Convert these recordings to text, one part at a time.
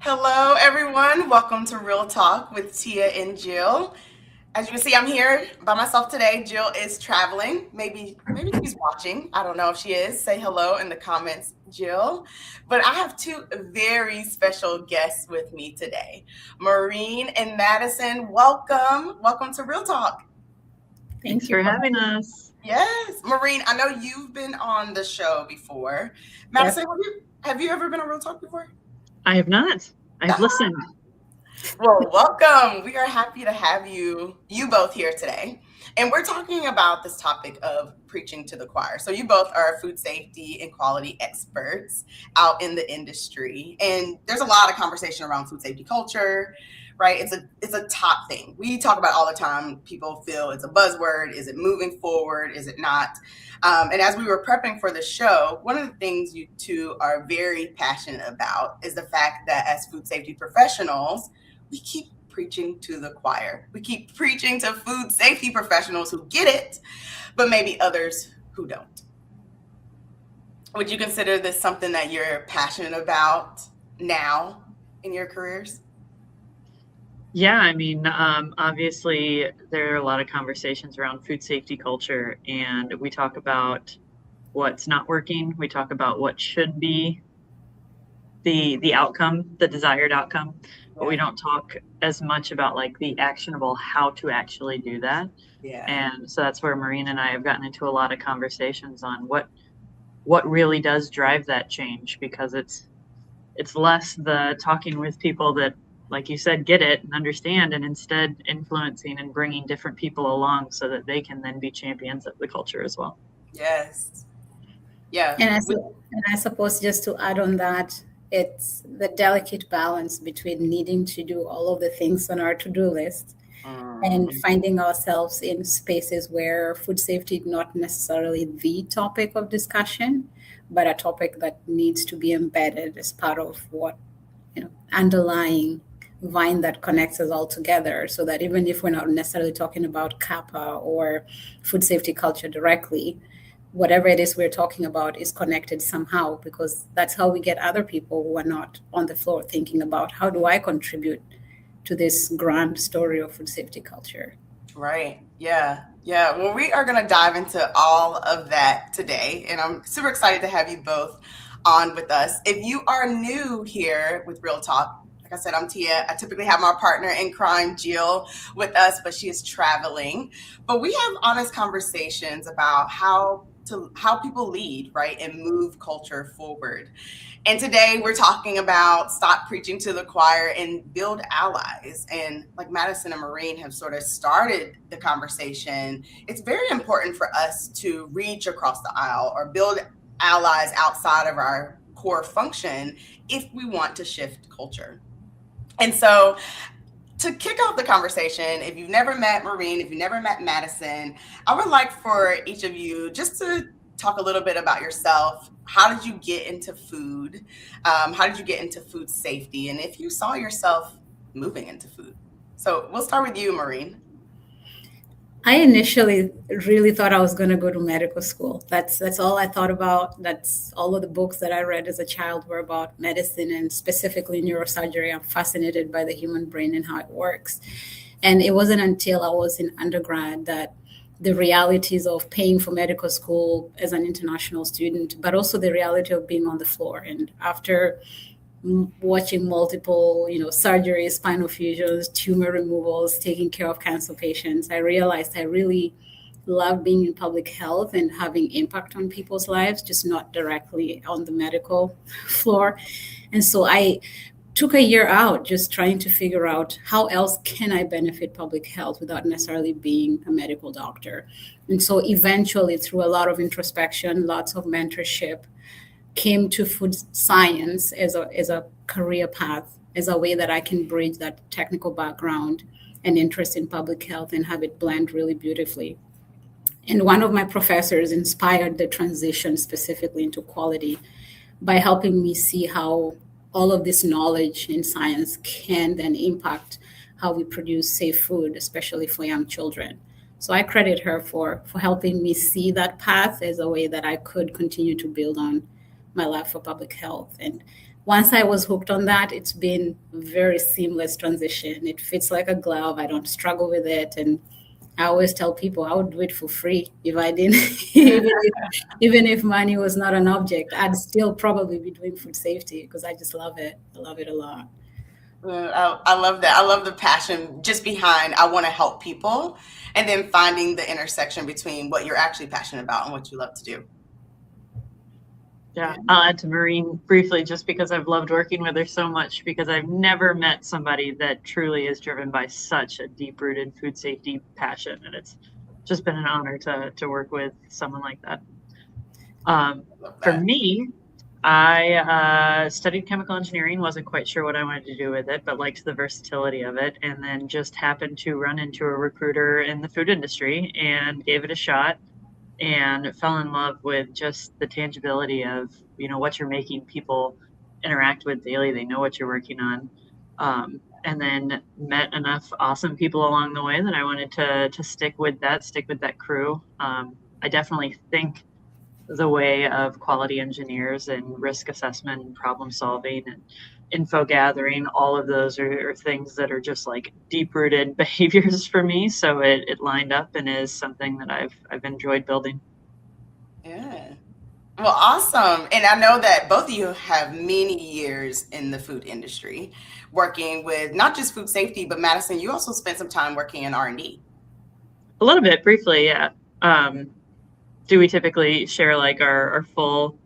Hello, everyone. Welcome to Real Talk with Tia and Jill. As you can see, I'm here by myself today. Jill is traveling. Maybe she's watching. I don't know if she is. Say hello in the comments, Jill. But I have two very special guests with me today, Morrine and Madison. Welcome to Real Talk. Thanks Thank for you for having us. Yes, Morrine. I know you've been on the show before. yes. Madison, have you ever been on Real Talk before? I have not. I've listened. Well, welcome. We are happy to have you both here today. And we're talking about this topic of preaching to the choir. So you both are food safety and quality experts out in the industry. And there's a lot of conversation around food safety culture, right? It's a top thing. We talk about all the time. People feel it's a buzzword. Is it moving forward? Is it not? And as we were prepping for the show, one of the things you two are very passionate about is the fact that as food safety professionals, we keep preaching to the choir. We keep preaching to food safety professionals who get it, but maybe others who don't. Would you consider this something that you're passionate about now in your careers? Yeah, obviously, there are a lot of conversations around food safety culture, and we talk about what's not working. We talk about what should be the outcome, the desired outcome, but we Yeah. don't talk as much about like the actionable how to actually do that. Yeah. And so that's where Maureen and I have gotten into a lot of conversations on what really does drive that change, because it's less the talking with people that, like you said, get it and understand, and instead influencing and bringing different people along so that they can then be champions of the culture as well. Yes. Yeah. And I suppose just to add on that, it's the delicate balance between needing to do all of the things on our to-do list and Mhm. finding ourselves in spaces where food safety is not necessarily the topic of discussion, but a topic that needs to be embedded as part of what, underlying vine that connects us all together, so that even if we're not necessarily talking about kappa or food safety culture directly, whatever it is we're talking about is connected somehow, because that's how we get other people who are not on the floor thinking about how do I contribute to this grand story of food safety culture. Right. Yeah. Yeah. Well, we are going to dive into all of that today. And I'm super excited to have you both on with us. If you are new here with Real Talk, like I said, I'm Tia. I typically have my partner in crime, Jill, with us, but she is traveling. But we have honest conversations about how people lead, right, and move culture forward. And today we're talking about stop preaching to the choir and build allies. And like Madison and Morrine have sort of started the conversation, it's very important for us to reach across the aisle or build allies outside of our core function if we want to shift culture. And so to kick off the conversation, if you've never met Morrine, if you've never met Madison, I would like for each of you just to talk a little bit about yourself. How did you get into food? How did you get into food safety? And if you saw yourself moving into food. So we'll start with you, Morrine. I initially really thought I was going to go to medical school. That's all I thought about. That's all of the books that I read as a child were about medicine and specifically neurosurgery. I'm fascinated by the human brain and how it works. And it wasn't until I was in undergrad that the realities of paying for medical school as an international student, but also the reality of being on the floor. And after watching multiple, surgeries, spinal fusions, tumor removals, taking care of cancer patients, I realized I really love being in public health and having impact on people's lives, just not directly on the medical floor. And so I took a year out just trying to figure out how else can I benefit public health without necessarily being a medical doctor. And so eventually, through a lot of introspection, lots of mentorship, came to food science as a career path, as a way that I can bridge that technical background and interest in public health and have it blend really beautifully. And one of my professors inspired the transition specifically into quality by helping me see how all of this knowledge in science can then impact how we produce safe food, especially for young children. So I credit her for helping me see that path as a way that I could continue to build on my love for public health. And once I was hooked on that, it's been a very seamless transition. It fits like a glove. I don't struggle with it. And I always tell people I would do it for free if I didn't, even if money was not an object, I'd still probably be doing food safety because I just love it. I love it a lot. I love that. I love the passion just behind I want to help people, and then finding the intersection between what you're actually passionate about and what you love to do. Yeah, I'll add to Morrine briefly just because I've loved working with her so much, because I've never met somebody that truly is driven by such a deep-rooted food safety passion, and it's just been an honor to work with someone like that. For me, I studied chemical engineering, wasn't quite sure what I wanted to do with it, but liked the versatility of it, and then just happened to run into a recruiter in the food industry and gave it a shot and fell in love with just the tangibility of, what you're making people interact with daily. They know what you're working on. And then met enough awesome people along the way that I wanted to stick with that crew. I definitely think the way of quality engineers and risk assessment and problem solving and info gathering, all of those are things that are just like deep rooted behaviors for me. So it lined up and is something that I've enjoyed building. Yeah. Well, awesome. And I know that both of you have many years in the food industry working with not just food safety, but Madison, you also spent some time working in R&D. A little bit, briefly, yeah. Do we typically share like our full?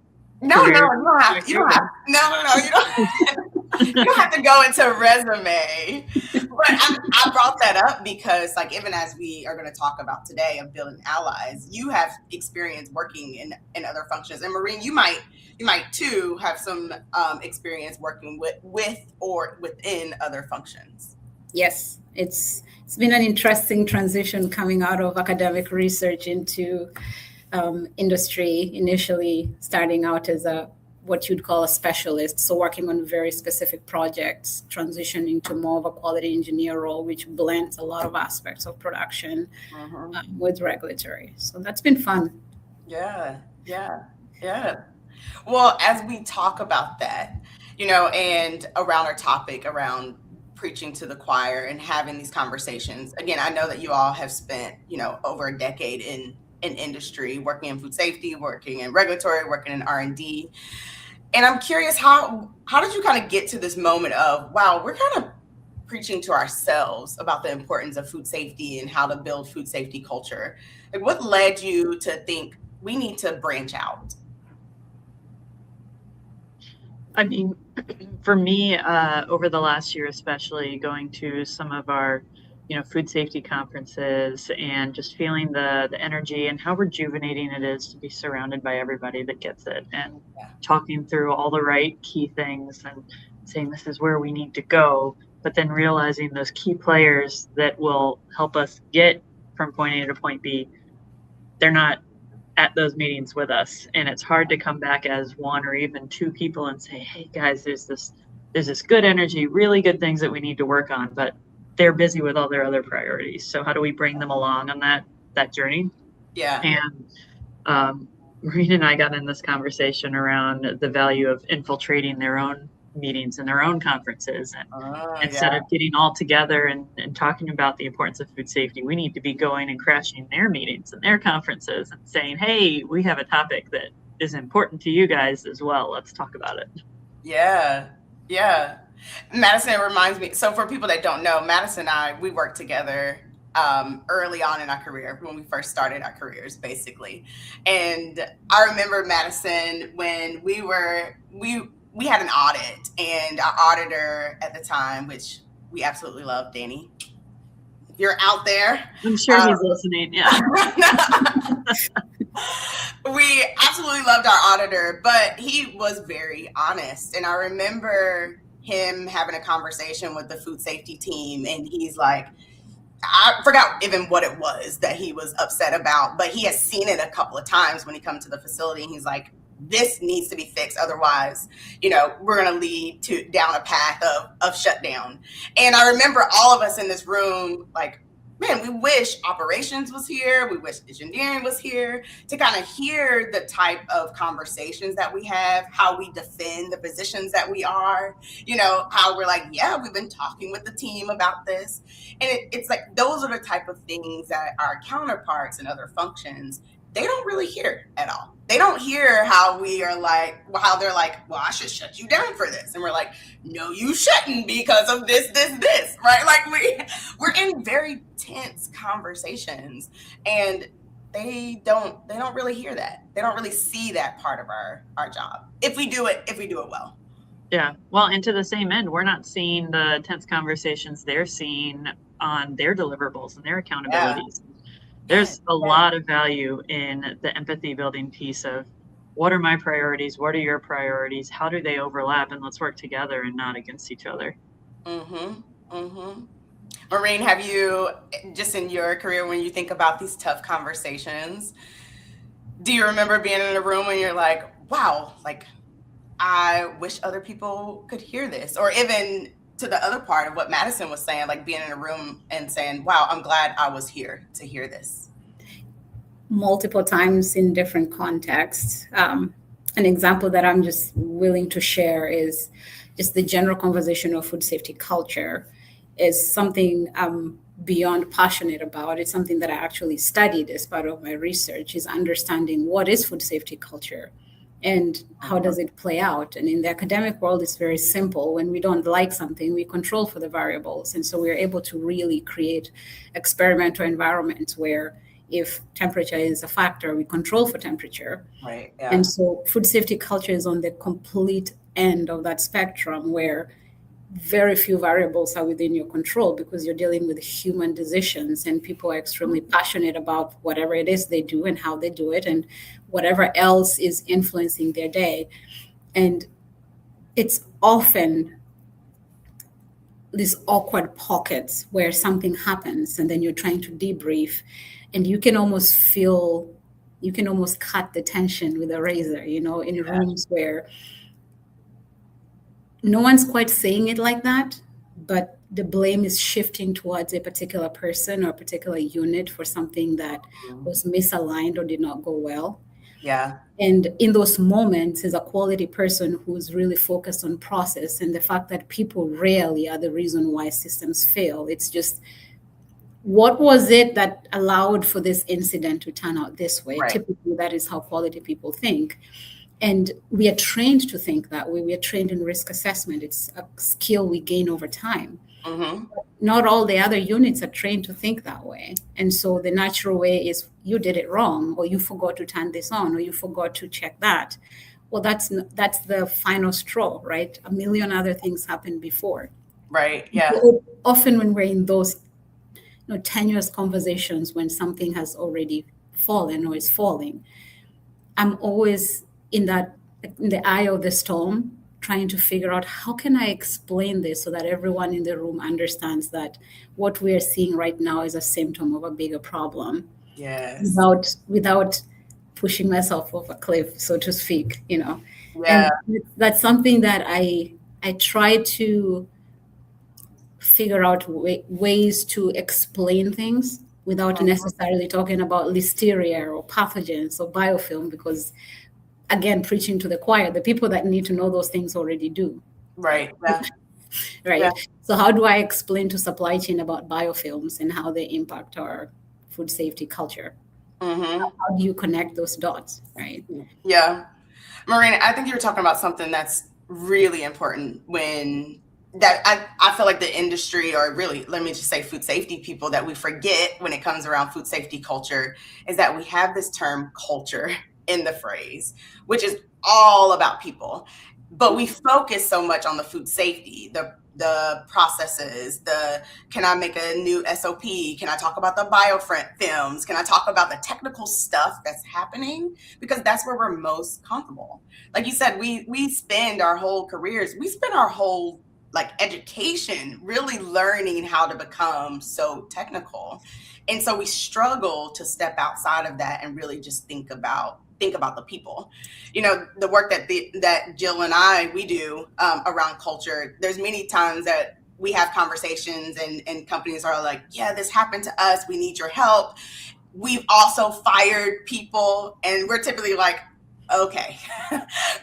No, you don't have. You don't have. No, you don't. You don't have to go into resume. But I brought that up because, like, even as we are going to talk about today of building allies, you have experience working in other functions. And Morrine, you might too have some experience working with or within other functions. Yes, it's been an interesting transition coming out of academic research into industry, initially starting out as what you'd call a specialist, so working on very specific projects, transitioning to more of a quality engineer role, which blends a lot of aspects of production with regulatory. So that's been fun. Yeah. Well, as we talk about that, and around our topic, around preaching to the choir and having these conversations, again, I know that you all have spent, over a decade in industry, working in food safety, working in regulatory, working in R&D. And I'm curious, how did you kind of get to this moment of, wow, we're kind of preaching to ourselves about the importance of food safety and how to build food safety culture? Like, what led you to think we need to branch out? I mean, for me, over the last year, especially going to some of our food safety conferences and just feeling the energy and how rejuvenating it is to be surrounded by everybody that gets it, and talking through all the right key things and saying this is where we need to go, but then realizing those key players that will help us get from point A to point B, they're not at those meetings with us. And it's hard to come back as one or even two people and say, hey guys, there's this good energy, really good things that we need to work on, but they're busy with all their other priorities. So how do we bring them along on that journey? Yeah. And Morrine and I got in this conversation around the value of infiltrating their own meetings and their own conferences. And instead of getting all together and talking about the importance of food safety, we need to be going and crashing their meetings and their conferences and saying, hey, we have a topic that is important to you guys as well. Let's talk about it. Yeah. Madison, it reminds me. So for people that don't know, Madison and I, we worked together early on in our career, when we first started our careers, basically. And I remember, Madison, when we had an audit, and our auditor at the time, which we absolutely love, Danny, if you're out there, I'm sure he's listening. Yeah. We absolutely loved our auditor, but he was very honest. And I remember him having a conversation with the food safety team, and he's like, I forgot even what it was that he was upset about, but he has seen it a couple of times when he comes to the facility, and he's like, this needs to be fixed. Otherwise, we're going to lead down a path of shutdown. And I remember all of us in this room, like, man, we wish operations was here. We wish engineering was here to kind of hear the type of conversations that we have, how we defend the positions that we are, how we're like, yeah, we've been talking with the team about this. And it's like, those are the type of things that our counterparts and other functions, they don't really hear at all. They don't hear how we are like, how they're like, well, I should shut you down for this. And we're like, no, you shouldn't because of this, right? Like we're in very tense conversations, and they don't really hear that. They don't really see that part of our job. If we do it well. Yeah. Well, and to the same end, we're not seeing the tense conversations they're seeing on their deliverables and their accountabilities. Yeah. There's a lot of value in the empathy building piece of what are my priorities? What are your priorities? How do they overlap? And let's work together and not against each other. Morrine, have you, just in your career, when you think about these tough conversations, do you remember being in a room when you're like, wow, like, I wish other people could hear this? Or even to the other part of what Madison was saying, like being in a room and saying, wow, I'm glad I was here to hear this. Multiple times in different contexts. An example that I'm just willing to share is just the general conversation of food safety culture is something I'm beyond passionate about. It's something that I actually studied as part of my research, is understanding what is food safety culture and how does it play out. And in the academic world, it's very simple. When we don't like something, we control for the variables. And so we're able to really create experimental environments where if temperature is a factor, we control for temperature. Right. Yeah. And so food safety culture is on the complete end of that spectrum where very few variables are within your control because you're dealing with human decisions, and people are extremely passionate about whatever it is they do and how they do it and whatever else is influencing their day. And it's often these awkward pockets where something happens and then you're trying to debrief, and you can almost cut the tension with a razor, in rooms where no one's quite saying it like that, but the blame is shifting towards a particular person or a particular unit for something that was misaligned or did not go well. Yeah. And in those moments, as a quality person who's really focused on process and the fact that people rarely are the reason why systems fail, it's just, what was it that allowed for this incident to turn out this way? Right. Typically, that is how quality people think. And we are trained to think that way. We are trained in risk assessment. It's a skill we gain over time. Mm-hmm. Not all the other units are trained to think that way. And so the natural way is you did it wrong, or you forgot to turn this on, or you forgot to check that. Well, that's the final straw, right? A million other things happened before. Right. Yeah. So often when we're in those tenuous conversations, when something has already fallen or is falling, I'm always in the eye of the storm, trying to figure out how can I explain this so that everyone in the room understands that what we are seeing right now is a symptom of a bigger problem. Yes. Without pushing myself off a cliff, so to speak, Yeah. And that's something that I try to figure out ways to explain things without necessarily talking about listeria or pathogens or biofilm, because again, preaching to the choir, the people that need to know those things already do. Right. Yeah. Right. Yeah. So how do I explain to supply chain about biofilms and how they impact our food safety culture? Mm-hmm. How do you connect those dots? Right. Yeah. Morrine, I think you were talking about something that's really important I feel like the industry, or really, let me just say food safety people, that we forget when it comes around food safety culture, is that we have this term culture in the phrase, which is all about people. But we focus so much on the food safety, the processes, can I make a new SOP? Can I talk about the biofilms? Can I talk about the technical stuff that's happening? Because that's where we're most comfortable. Like you said, we spend our whole careers, we spend our whole education really learning how to become so technical. And so we struggle to step outside of that and really just think about the people. The work that Jill and we do around culture, there's many times that we have conversations and companies are like, yeah, this happened to us, we need your help. We've also fired people, and we're typically like, okay,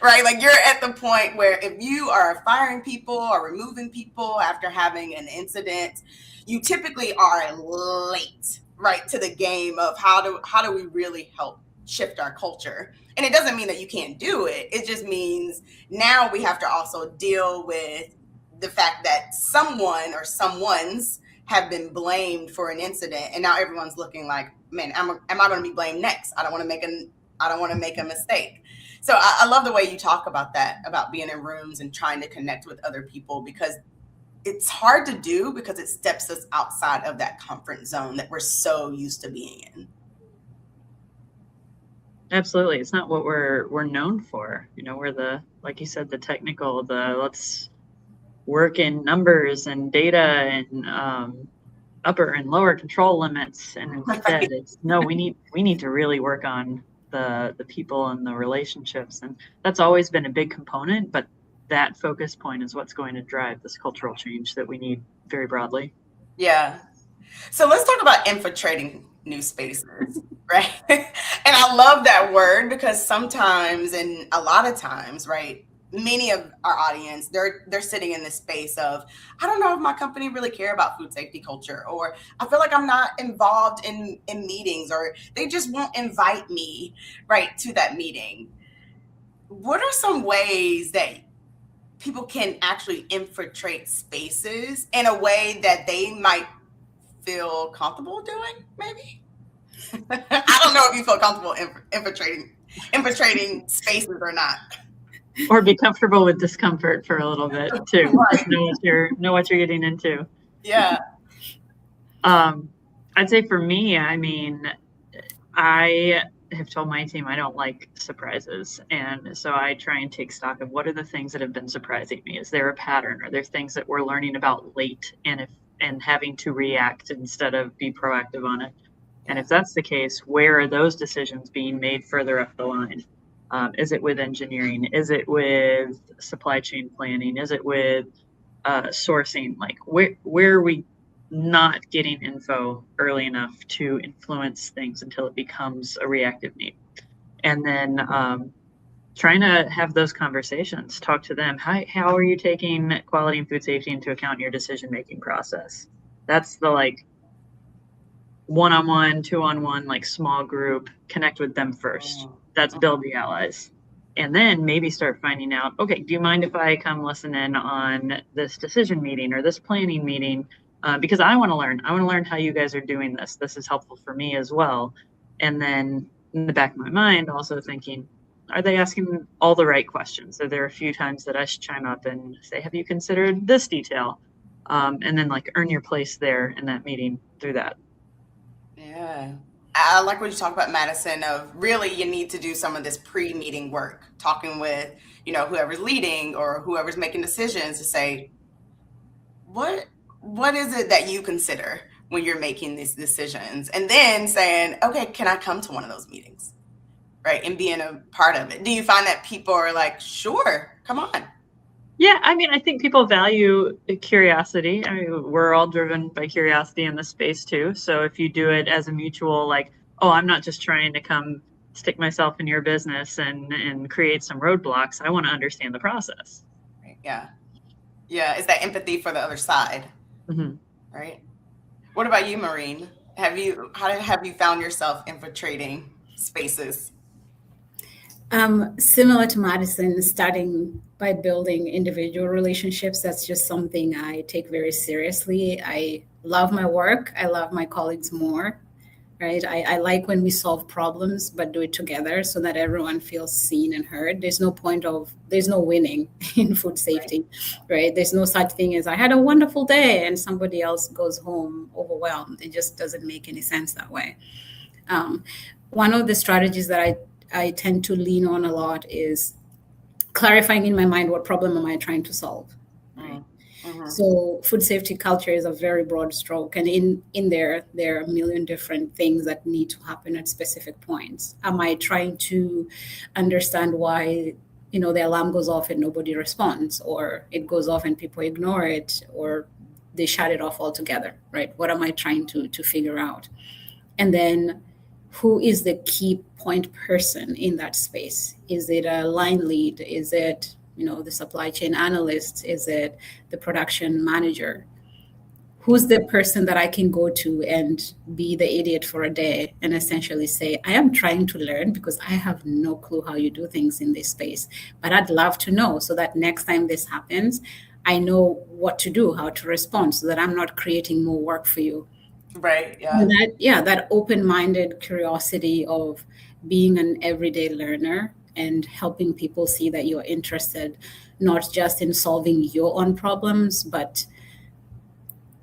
right? Like, you're at the point where if you are firing people or removing people after having an incident, you typically are late, right, to the game of how do we really help shift our culture. And it doesn't mean that you can't do it. It just means now we have to also deal with the fact that someone or someone's have been blamed for an incident, and now everyone's looking like, man, am I going to be blamed next? I don't want to make a mistake. So I love the way you talk about that, about being in rooms and trying to connect with other people, because it's hard to do because it steps us outside of that comfort zone that we're so used to being in. Absolutely. It's not what we're known for. We're the, like you said, the technical, let's work in numbers and data and upper and lower control limits. And instead it's, no, we need to really work on the people and the relationships. And that's always been a big component, but that focus point is what's going to drive this cultural change that we need very broadly. Yeah. So let's talk about infiltrating new spaces, right? And I love that word because sometimes, and a lot of times, right, many of our audience, they're sitting in this space of, I don't know if my company really care about food safety culture, or I feel like I'm not involved in meetings, or they just won't invite me, right, to that meeting. What are some ways that people can actually infiltrate spaces in a way that they might feel comfortable doing, maybe? I don't know if you feel comfortable infiltrating spaces or not. Or be comfortable with discomfort for a little bit too. Right. Know what you're getting into. Yeah. I'd say for me, I mean, I have told my team I don't like surprises. And so I try and take stock of what are the things that have been surprising me. Is there a pattern? Are there things that we're learning about late and having to react instead of be proactive on it? And if that's the case, where are those decisions being made further up the line? Is it with engineering? Is it with supply chain planning? Is it with sourcing? Like where are we not getting info early enough to influence things until it becomes a reactive need? And then trying to have those conversations, talk to them. How are you taking quality and food safety into account in your decision-making process? That's the like one-on-one, two-on-one, like small group, connect with them first. That's build the allies. And then maybe start finding out, okay, do you mind if I come listen in on this decision meeting or this planning meeting? Because I want to learn. I want to learn how you guys are doing this. This is helpful for me as well. And then in the back of my mind, also thinking, are they asking all the right questions? Are there a few times that I should chime up and say, have you considered this detail? And then like earn your place there in that meeting through that. Yeah. I like what you talk about, Madison, of really you need to do some of this pre-meeting work, talking with, whoever's leading or whoever's making decisions to say, what is it that you consider when you're making these decisions? And then saying, okay, can I come to one of those meetings? Right. And being a part of it. Do you find that people are like, sure, come on? Yeah, I mean, I think people value curiosity. I mean, we're all driven by curiosity in this space too. So if you do it as a mutual, like, oh, I'm not just trying to come stick myself in your business and create some roadblocks. I want to understand the process. Right. Yeah. Yeah. It's that empathy for the other side. Mm-hmm. Right. What about you, Morrine? Have you found yourself infiltrating spaces? Similar to Madison, starting by building individual relationships. That's just something I take very seriously. I love my work. I love my colleagues more, right? I like when we solve problems, but do it together so that everyone feels seen and heard. There's no winning in food safety, right? There's no such thing as I had a wonderful day and somebody else goes home overwhelmed. It just doesn't make any sense that way. One of the strategies that I tend to lean on a lot is clarifying in my mind what problem am I trying to solve. Right? Mm-hmm. So food safety culture is a very broad stroke, and in there are a million different things that need to happen at specific points. Am I trying to understand why the alarm goes off and nobody responds, or it goes off and people ignore it, or they shut it off altogether, right? What am I trying to figure out? And then who is the key point person in that space? Is it a line lead? Is it, the supply chain analyst? Is it the production manager? Who's the person that I can go to and be the idiot for a day and essentially say, I am trying to learn because I have no clue how you do things in this space, but I'd love to know so that next time this happens, I know what to do, how to respond, so that I'm not creating more work for you. Right. Yeah. And that open-minded curiosity of being an everyday learner and helping people see that you're interested not just in solving your own problems, but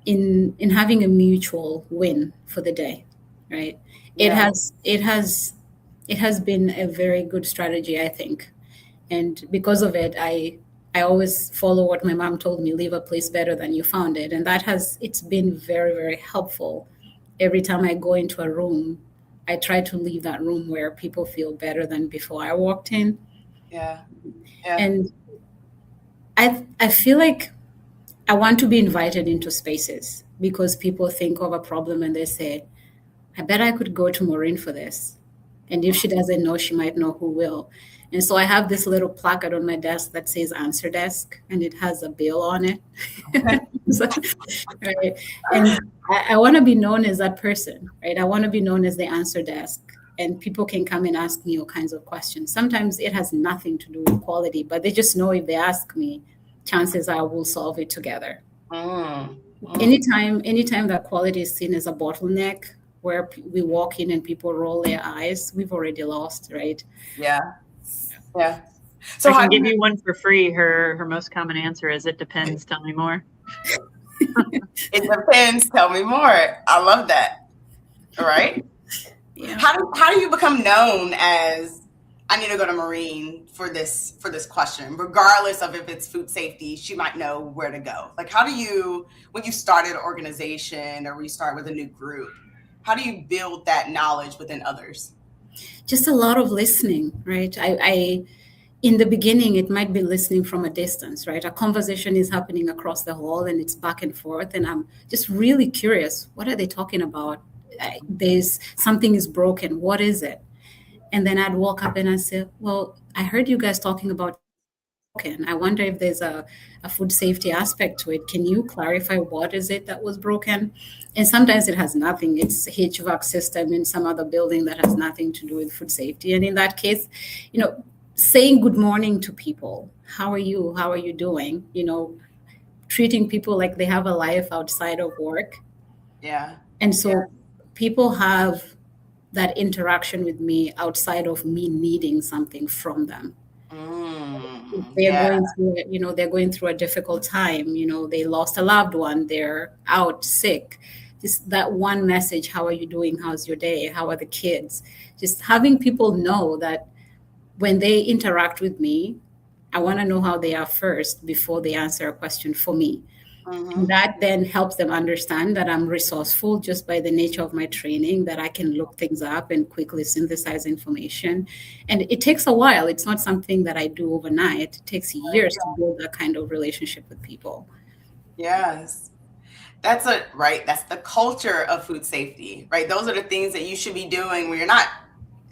in having a mutual win for the day, right? Yeah. It has been a very good strategy, I think. And because of it, I always follow what my mom told me: leave a place better than you found it. And it's been very, very helpful. Every time I go into a room, I try to leave that room where people feel better than before I walked in. Yeah. Yeah. And I feel like I want to be invited into spaces because people think of a problem and they say, I bet I could go to Morrine for this. And if she doesn't know, she might know who will. And so I have this little placard on my desk that says answer desk, and it has a bill on it. So, right? And I want to be known as that person, right? I want to be known as the answer desk. And people can come and ask me all kinds of questions. Sometimes it has nothing to do with quality, but they just know if they ask me, chances are we'll solve it together. Anytime that quality is seen as a bottleneck where we walk in and people roll their eyes, we've already lost, right? Yeah. So I can give you one for free. Her most common answer is, it depends. Tell me more. It depends. Tell me more. I love that. All right. Yeah. How do you become known as, I need to go to Morrine for this question, regardless of if it's food safety? She might know where to go. Like, how do you, when you start an organization or we start with a new group, how do you build that knowledge within others? Just a lot of listening, right? I in the beginning, it might be listening from a distance, right? A conversation is happening across the hall and it's back and forth, and I'm just really curious. What are they talking about? There's something is broken. What is it? And then I'd walk up and I'd say, well, I heard you guys talking about broken. I wonder if there's a food safety aspect to it. Can you clarify what is it that was broken? And sometimes it has nothing. It's a HVAC system in some other building that has nothing to do with food safety. And in that case, saying good morning to people. How are you? How are you doing? Treating people like they have a life outside of work. Yeah. And so people have that interaction with me outside of me needing something from them. They're going through a difficult time. They lost a loved one. They're out sick. Just that one message: how are you doing? How's your day? How are the kids? Just having people know that when they interact with me, I want to know how they are first before they answer a question for me. Mm-hmm. That then helps them understand that I'm resourceful just by the nature of my training, that I can look things up and quickly synthesize information. And it takes a while. It's not something that I do overnight. It takes years to build that kind of relationship with people. Yes. That's the culture of food safety, right? Those are the things that you should be doing when you're not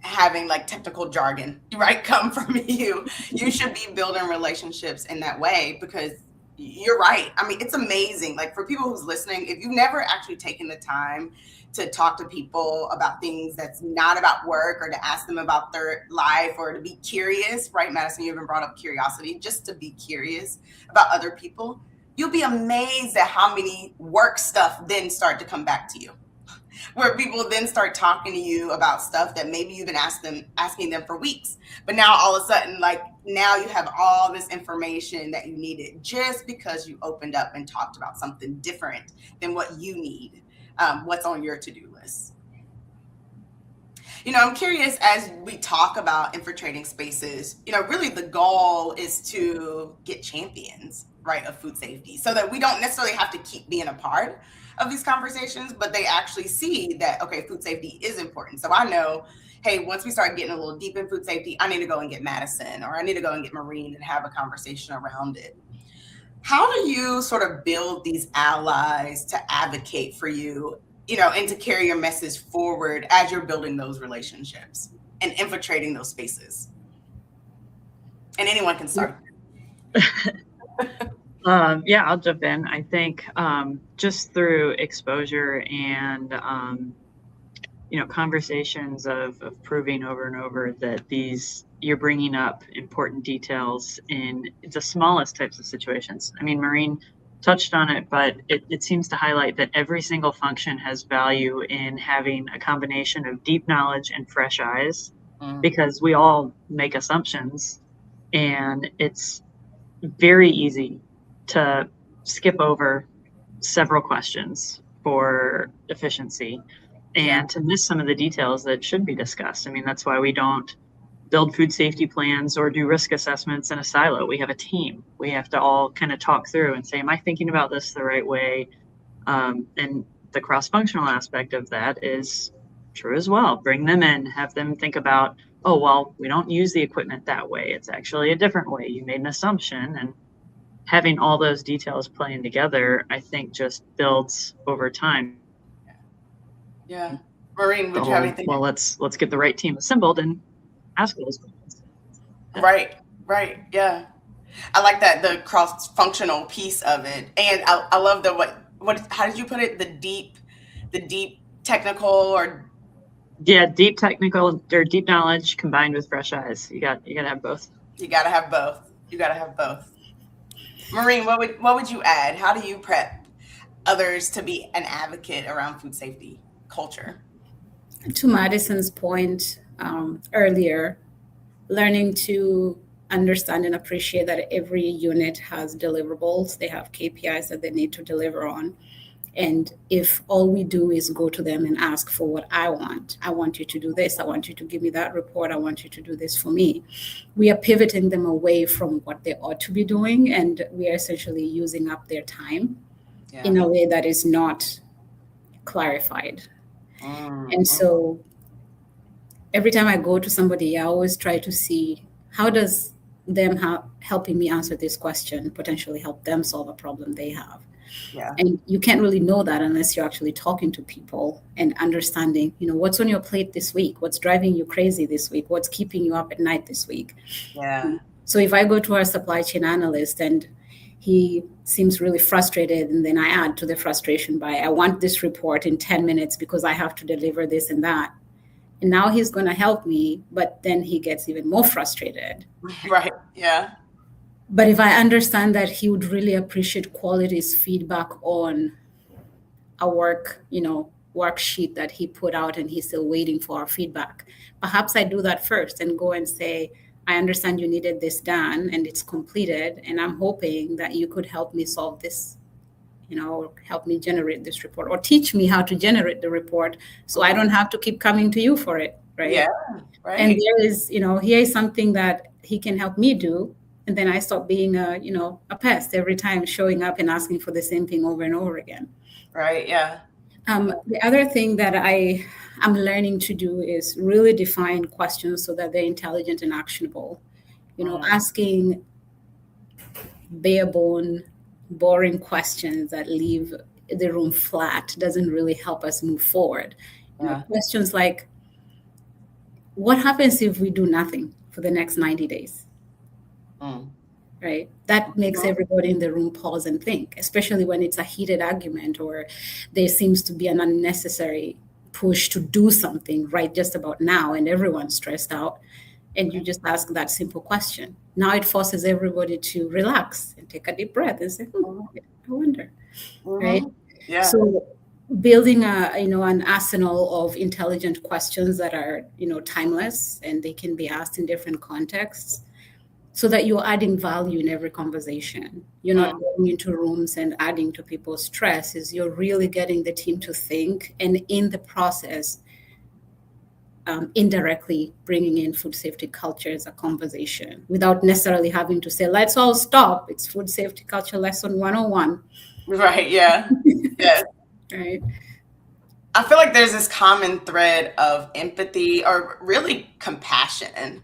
having like technical jargon, right, come from you. You should be building relationships in that way, because you're right. I mean, it's amazing. Like, for people who's listening, if you've never actually taken the time to talk to people about things that's not about work, or to ask them about their life, or to be curious, right? Madison, you even brought up curiosity, just to be curious about other people. You'll be amazed at how many work stuff then start to come back to you, where people then start talking to you about stuff that maybe you've been asking them for weeks. But now all of a sudden, like, now you have all this information that you needed just because you opened up and talked about something different than what you need, what's on your to-do list. I'm curious, as we talk about infiltrating spaces, really the goal is to get champions, right, of food safety, so that we don't necessarily have to keep being a part of these conversations, but they actually see that, okay, food safety is important. So I know, hey, once we start getting a little deep in food safety, I need to go and get Madison, or I need to go and get Morrine and have a conversation around it. How do you sort of build these allies to advocate for you, and to carry your message forward as you're building those relationships and infiltrating those spaces? And anyone can start. Yeah, I'll jump in. I think just through exposure and conversations of proving over and over that you're bringing up important details in the smallest types of situations. I mean, Morrine touched on it, but it seems to highlight that every single function has value in having a combination of deep knowledge and fresh eyes, because we all make assumptions, and it's very easy to skip over several questions for efficiency and to miss some of the details that should be discussed. I mean, that's why we don't build food safety plans or do risk assessments in a silo. We have a team. We have to all kind of talk through and say, am I thinking about this the right way? And the cross-functional aspect of that is true as well. Bring them in, have them think about, oh, well, we don't use the equipment that way. It's actually a different way. You made an assumption. And having all those details playing together, I think just builds over time. Yeah. Morrine, would you have anything? Well, let's get the right team assembled and ask those questions. Right. Yeah. I like that, the cross-functional piece of it. And I love how did you put it? The deep technical or. Yeah, deep technical or deep knowledge combined with fresh eyes. You got to have both. You got to have both. Morrine, what would you add? How do you prep others to be an advocate around food safety culture? To Madison's point earlier, learning to understand and appreciate that every unit has deliverables. They have KPIs that they need to deliver on. And if all we do is go to them and ask for what I want you to do this, I want you to give me that report, I want you to do this for me, we are pivoting them away from what they ought to be doing. And we are essentially using up their time in a way that is not clarified. And so every time I go to somebody, I always try to see how does them helping me answer this question potentially help them solve a problem they have. Yeah. And you can't really know that unless you're actually talking to people and understanding, what's on your plate this week, what's driving you crazy this week, what's keeping you up at night this week. Yeah. So if I go to our supply chain analyst and he seems really frustrated, and then I add to the frustration by, I want this report in 10 minutes because I have to deliver this and that. And now he's going to help me, but then he gets even more frustrated. Right. Yeah. But if I understand that he would really appreciate quality's feedback on a worksheet that he put out and he's still waiting for our feedback, perhaps I do that first and go and say, I understand you needed this done and it's completed, and I'm hoping that you could help me solve this, or help me generate this report, or teach me how to generate the report so I don't have to keep coming to you for it, right? Yeah, right. And there is, here is something that he can help me do. And then I stop being a pest every time showing up and asking for the same thing over and over again. Right. Yeah. The other thing that I'm learning to do is really define questions so that they're intelligent and actionable. Asking bare bone, boring questions that leave the room flat doesn't really help us move forward. Questions like, what happens if we do nothing for the next 90 days? Right? That makes everybody in the room pause and think, especially when it's a heated argument or there seems to be an unnecessary push to do something right just about now and everyone's stressed out. And you just ask that simple question. Now it forces everybody to relax and take a deep breath and say, I wonder. Right? Yeah. So building an arsenal of intelligent questions that are, timeless and they can be asked in different contexts, so that you're adding value in every conversation. You're not going into rooms and adding to people's stress. You're really getting the team to think, and in the process, indirectly bringing in food safety culture as a conversation without necessarily having to say, let's all stop. It's food safety culture lesson 101. Right. Yeah. Yeah. Right. I feel like there's this common thread of empathy or really compassion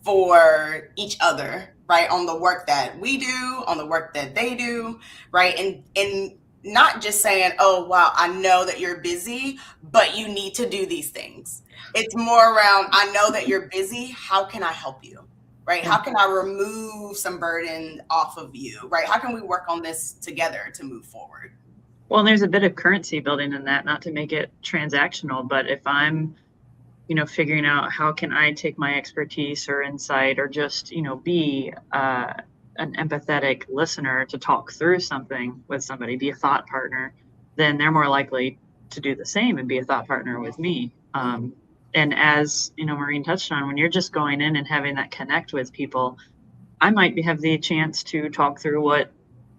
for each other, right? On the work that we do, on the work that they do, right? And not just saying, oh, wow, I know that you're busy, but you need to do these things. It's more around, I know that you're busy. How can I help you? Right? How can I remove some burden off of you? Right? How can we work on this together to move forward? Well, and there's a bit of currency building in that, not to make it transactional, but if I'm, figuring out how can I take my expertise or insight or just, be an empathetic listener to talk through something with somebody, be a thought partner, then they're more likely to do the same and be a thought partner with me. And as, Morrine touched on, when you're just going in and having that connect with people, I might have the chance to talk through what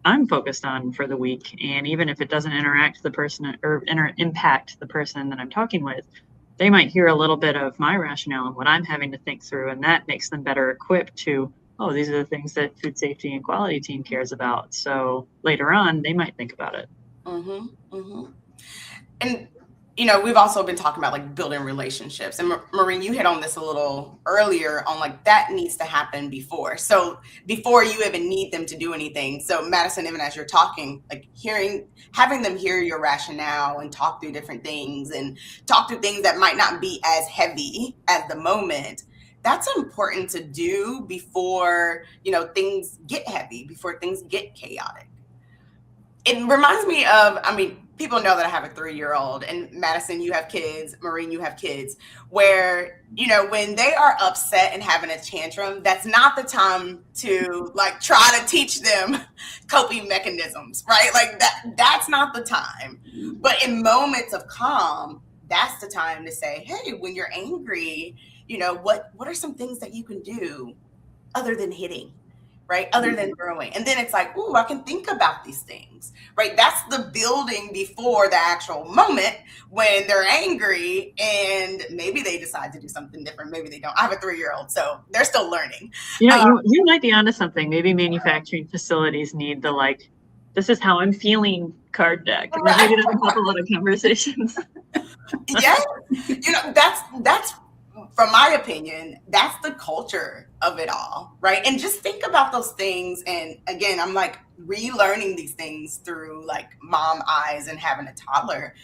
I'm focused on for the week. And even if it doesn't impact the person that I'm talking with, they might hear a little bit of my rationale and what I'm having to think through. And that makes them better equipped to, oh, these are the things that food safety and quality team cares about. So later on, they might think about it. Mm-hmm, mm-hmm. And we've also been talking about like building relationships, and Morrine, you hit on this a little earlier on like that needs to happen before. So before you even need them to do anything. So Madison, even as you're talking, like having them hear your rationale and talk through different things and talk through things that might not be as heavy at the moment. That's important to do before, things get heavy, before things get chaotic. It reminds me of, people know that I have a 3-year-old, and Madison, you have kids, Morrine, you have kids, where, when they are upset and having a tantrum, that's not the time to like try to teach them coping mechanisms, right? Like that's not the time. But in moments of calm, that's the time to say, hey, when you're angry, what are some things that you can do other than hitting? Right? Other than throwing. And then it's like, ooh, I can think about these things, right? That's the building before the actual moment when they're angry and maybe they decide to do something different. Maybe they don't. I have a 3-year-old, so they're still learning. You might be onto something. Maybe manufacturing facilities need the like, this is how I'm feeling card deck. And maybe that'll help a lot of conversations. Yeah. That's from my opinion, that's the culture of it all, right? And just think about those things. And again, I'm like relearning these things through like mom eyes and having a toddler.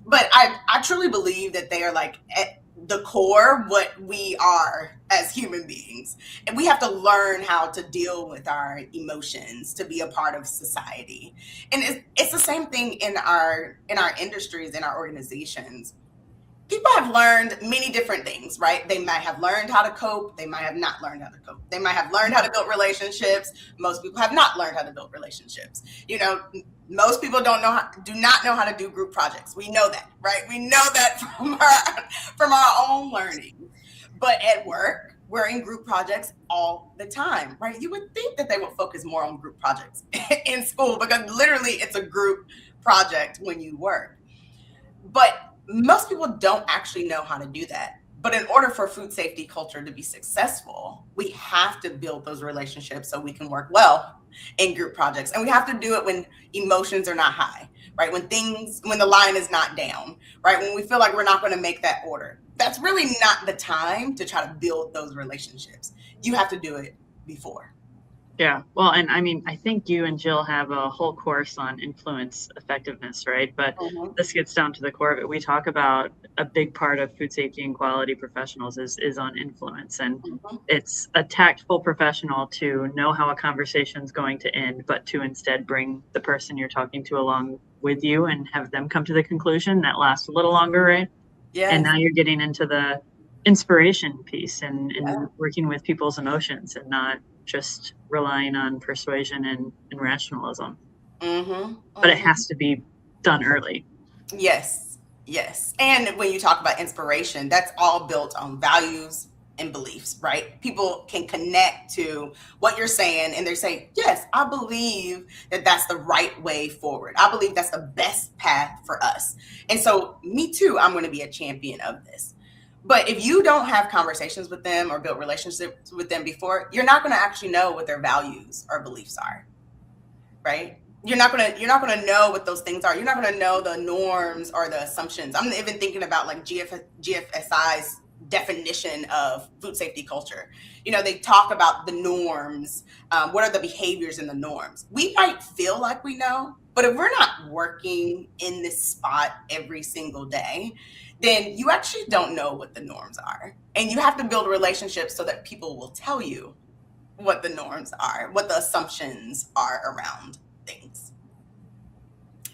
But I truly believe that they are like at the core what we are as human beings. And we have to learn how to deal with our emotions to be a part of society. And it's the same thing in our industries, in our organizations. People have learned many different things, right? They might have learned how to cope. They might have not learned how to cope. They might have learned how to build relationships. Most people have not learned how to build relationships. Most people do not know how to do group projects. We know that, right? We know that from our own learning. But at work, we're in group projects all the time, right? You would think that they would focus more on group projects in school because literally it's a group project when you work. But most people don't actually know how to do that. But in order for food safety culture to be successful, we have to build those relationships so we can work well in group projects. And we have to do it when emotions are not high, right? When the line is not down, right? When we feel like we're not going to make that order. That's really not the time to try to build those relationships. You have to do it before. Yeah. Well, and I think you and Jill have a whole course on influence effectiveness, right? But this gets down to the core of it. We talk about a big part of food safety and quality professionals is on influence. And it's a tactful professional to know how a conversation is going to end, but to instead bring the person you're talking to along with you and have them come to the conclusion that lasts a little longer, right? Yeah. And now you're getting into the inspiration piece and working with people's emotions and not just relying on persuasion and rationalism. But it has to be done early. Yes. And when you talk about inspiration, that's all built on values and beliefs, right? People can connect to what you're saying and they're saying, yes, I believe that that's the right way forward. I believe that's the best path for us. And so me too, I'm going to be a champion of this. But if you don't have conversations with them or build relationships with them before, you're not going to actually know what their values or beliefs are, right? You're not going to know what those things are. You're not going to know the norms or the assumptions. I'm even thinking about like GFSI's definition of food safety culture. They talk about the norms. What are the behaviors in the norms? We might feel like we know, but if we're not working in this spot every single day, then you actually don't know what the norms are. And you have to build relationships so that people will tell you what the norms are, what the assumptions are around things.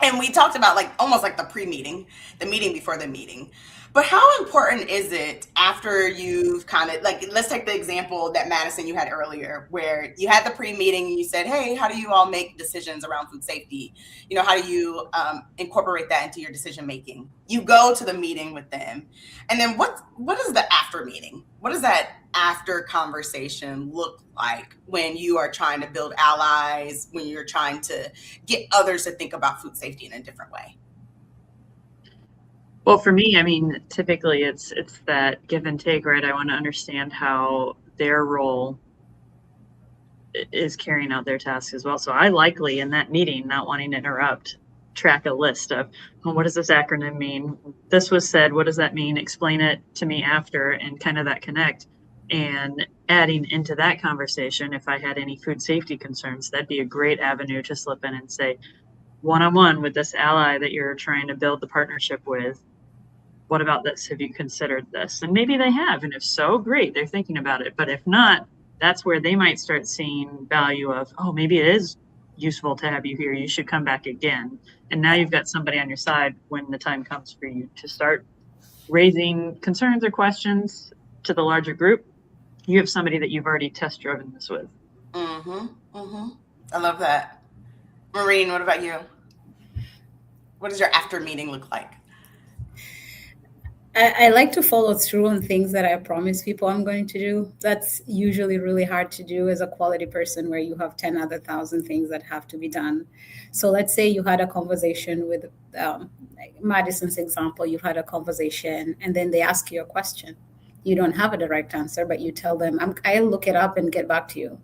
And we talked about almost like the pre-meeting, the meeting before the meeting. But how important is it after you've kind of let's take the example that Madison you had earlier, where you had the pre-meeting and you said, hey, how do you all make decisions around food safety? How do you incorporate that into your decision making? You go to the meeting with them. And then what is the after meeting? What does that after conversation look like when you are trying to build allies, when you're trying to get others to think about food safety in a different way? Well, for me, I mean, typically it's that give and take, right? I want to understand how their role is carrying out their tasks as well. So I likely in that meeting, not wanting to interrupt, track a list of, well, what does this acronym mean? This was said, what does that mean? Explain it to me after, and kind of that connect. And adding into that conversation, if I had any food safety concerns, that'd be a great avenue to slip in and say, one-on-one with this ally that you're trying to build the partnership with, what about this? Have you considered this? And maybe they have. And if so, great, they're thinking about it. But if not, that's where they might start seeing value of, oh, maybe it is useful to have you here. You should come back again. And now you've got somebody on your side when the time comes for you to start raising concerns or questions to the larger group. You have somebody that you've already test driven this with. I love that. Morrine, what about you? What does your after meeting look like? I like to follow through on things that I promise people I'm going to do. That's usually really hard to do as a quality person, where you have 10 other thousand things that have to be done. So let's say you had a conversation with Madison's example, you had a conversation and then they ask you a question. You don't have a direct answer, but you tell them, I'll look it up and get back to you.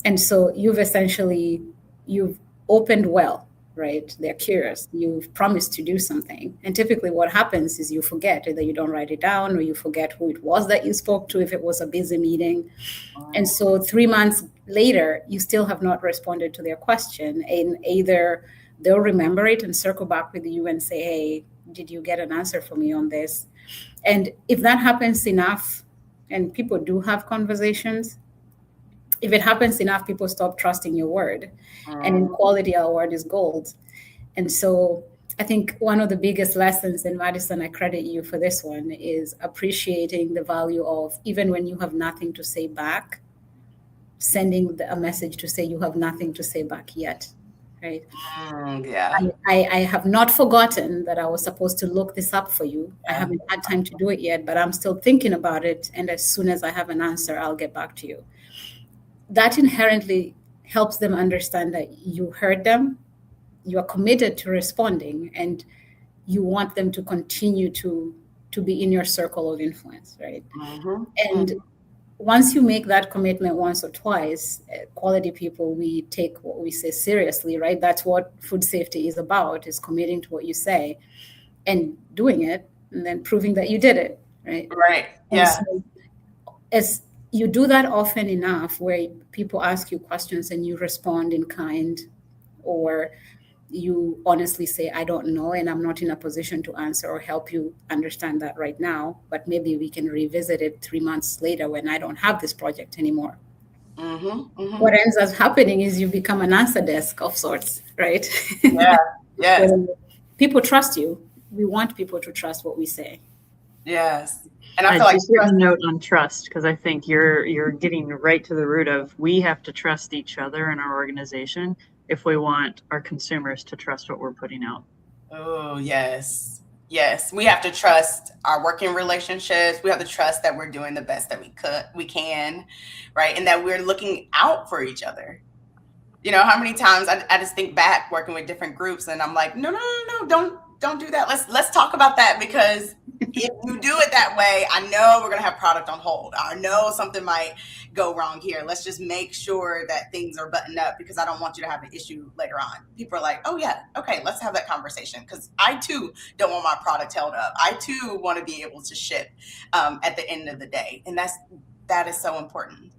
And so you've opened well, right? They're curious. You've promised to do something. And typically what happens is you forget. Either you don't write it down or you forget who it was that you spoke to if it was a busy meeting. And so 3 months later, you still have not responded to their question. And either they'll remember it and circle back with you and say, hey, did you get an answer for me on this? And if that happens enough, and people do have conversations, if it happens enough, people stop trusting your word. And in quality, our word is gold. And so I think one of the biggest lessons in Madison, I credit you for this one, is appreciating the value of, even when you have nothing to say back, sending a message to say you have nothing to say back yet. Right? Yeah. I have not forgotten that I was supposed to look this up for you. I haven't had time to do it yet, but I'm still thinking about it. And as soon as I have an answer, I'll get back to you. That inherently helps them understand that you heard them, you are committed to responding, and you want them to continue to be in your circle of influence, right? And once you make that commitment once or twice, quality people, we take what we say seriously, right? That's what food safety is about, is committing to what you say and doing it, and then proving that you did it, right? Right, yeah. So as you do that often enough, where people ask you questions and you respond in kind, or you honestly say, I don't know, and I'm not in a position to answer or help you understand that right now, but maybe we can revisit it 3 months later when I don't have this project anymore. What ends up happening is you become an answer desk of sorts, right? Yeah. So people trust you. We want people to trust what we say. Yes. And I feel like just a note on trust, because I think you're getting right to the root of, we have to trust each other in our organization if we want our consumers to trust what we're putting out. Oh, yes. Yes. We have to trust our working relationships. We have to trust that we're doing the best that we can, right? And that we're looking out for each other. You know, how many times I just think back working with different groups and I'm like, no, don't do that. Let's talk about that, because if you do it that way, I know we're going to have product on hold. I know something might go wrong here. Let's just make sure that things are buttoned up because I don't want you to have an issue later on. People are like, oh yeah, okay, let's have that conversation because I too don't want my product held up. I too want to be able to ship at the end of the day. And that is so important.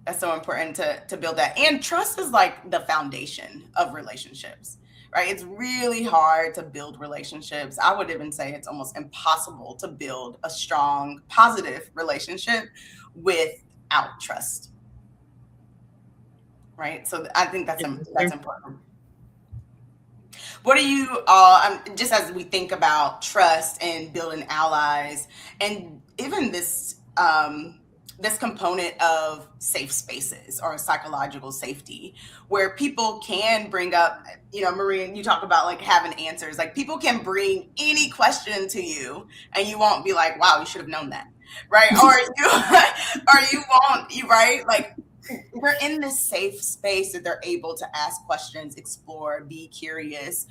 That's so important to build that. And trust is like the foundation of relationships, right? It's really hard to build relationships. I would even say it's almost impossible to build a strong, positive relationship without trust, right? So I think that's important. What are you all, just as we think about trust and building allies and even this component of safe spaces or psychological safety where people can bring up, Morrine, you talk about like having answers, like people can bring any question to you and you won't be like, wow, you should have known that. Right. Or you won't, right? Like we're in this safe space that they're able to ask questions, explore, be curious.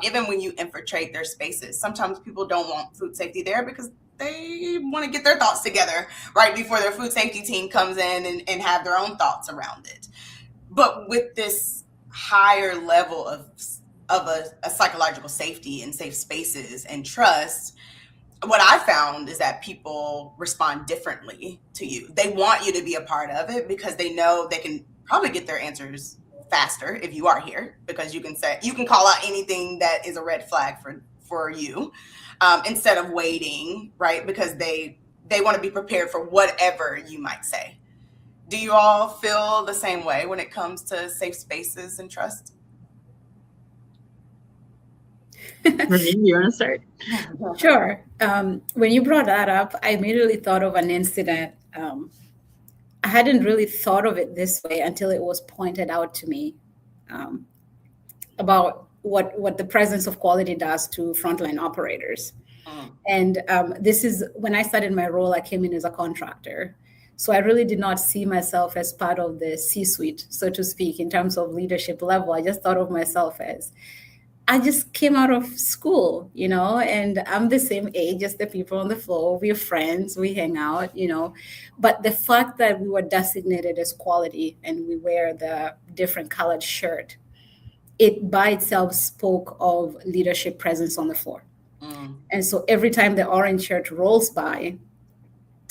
Even when you infiltrate their spaces, sometimes people don't want food safety there because they want to get their thoughts together right before their food safety team comes in and have their own thoughts around it. But with this higher level of a psychological safety and safe spaces and trust, what I found is that people respond differently to you. They want you to be a part of it because they know they can probably get their answers faster if you are here because you can call out anything that is a red flag for you. Instead of waiting, right? Because they want to be prepared for whatever you might say. Do you all feel the same way when it comes to safe spaces and trust? Morrine, you want to start? Sure. When you brought that up, I immediately thought of an incident. I hadn't really thought of it this way until it was pointed out to me about what the presence of quality does to frontline operators. And this is when I started my role, I came in as a contractor. So I really did not see myself as part of the C-suite, so to speak, in terms of leadership level. I just thought of myself as, I just came out of school, and I'm the same age as the people on the floor. We're friends, we hang out, But the fact that we were designated as quality and we wear the different colored shirt, it by itself spoke of leadership presence on the floor. And so every time the orange shirt rolls by,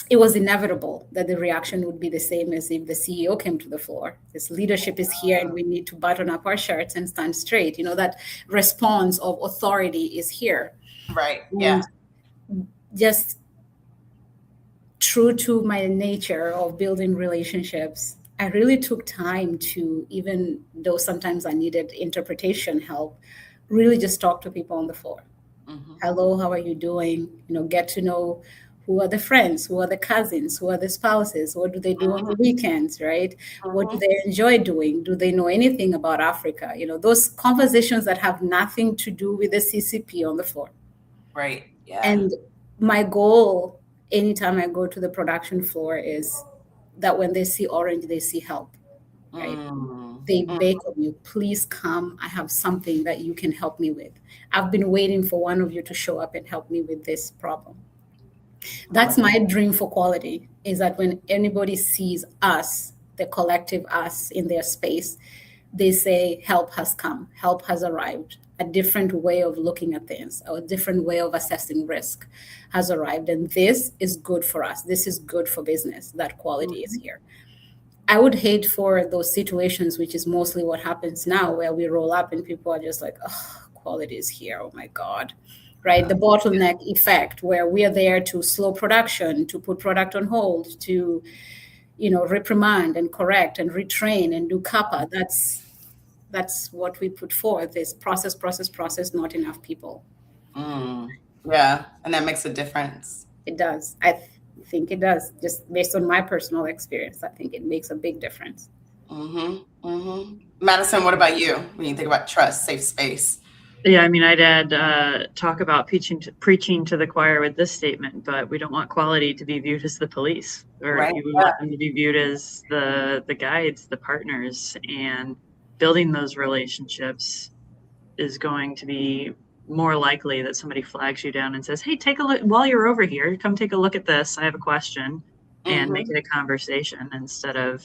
it was inevitable that the reaction would be the same as if the CEO came to the floor. This leadership is here and we need to button up our shirts and stand straight. That response of authority is here. Right. Yeah. And just true to my nature of building relationships, I really took time to, even though sometimes I needed interpretation help, really just talk to people on the floor. Mm-hmm. Hello, how are you doing? Get to know who are the friends, who are the cousins, who are the spouses, what do they do on the weekends, right? What do they enjoy doing? Do they know anything about Africa? Those conversations that have nothing to do with the CCP on the floor. Right. Yeah. And my goal, anytime I go to the production floor, is that when they see orange, they see help, right? They beg of you, please come. I have something that you can help me with. I've been waiting for one of you to show up and help me with this problem. That's my dream for quality, is that when anybody sees us, the collective us in their space, they say, help has come, help has arrived. A different way of looking at things, or a different way of assessing risk has arrived. And this is good for us. This is good for business, that quality is here. I would hate for those situations, which is mostly what happens now, where we roll up and people are just like, oh, quality is here. Oh my God. Right? The bottleneck effect, where we are there to slow production, to put product on hold, to, reprimand and correct and retrain and do CAPA. That's what we put forth, is process, not enough people. Yeah. And that makes a difference. It does. I think it does. Just based on my personal experience, I think it makes a big difference. Madison, what about you when you think about trust, safe space? Yeah, I'd add talk about preaching to the choir with this statement, but we don't want quality to be viewed as the police, or we want them to be viewed as the guides, the partners, and building those relationships is going to be more likely that somebody flags you down and says, hey, take a look while you're over here, come take a look at this. I have a question, and make it a conversation instead of,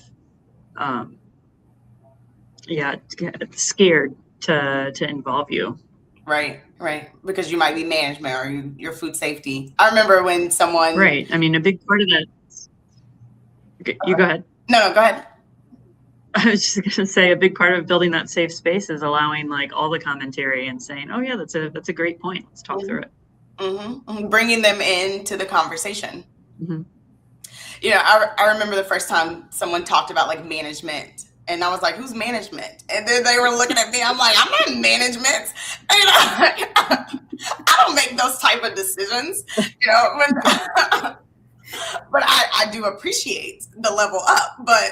scared to involve you. Right. Because you might be management or your food safety. I remember when someone. Right. I mean, a big part of that. You go ahead. No, go ahead. I was just going to say a big part of building that safe space is allowing like all the commentary and saying, oh yeah, that's a great point. Let's talk through it. Bringing them into the conversation. You know, I remember the first time someone talked about like management, and I was like, who's management? And then they were looking at me. I'm like, I'm not management. You know, I don't make those type of decisions, you know, but I do appreciate the level up, but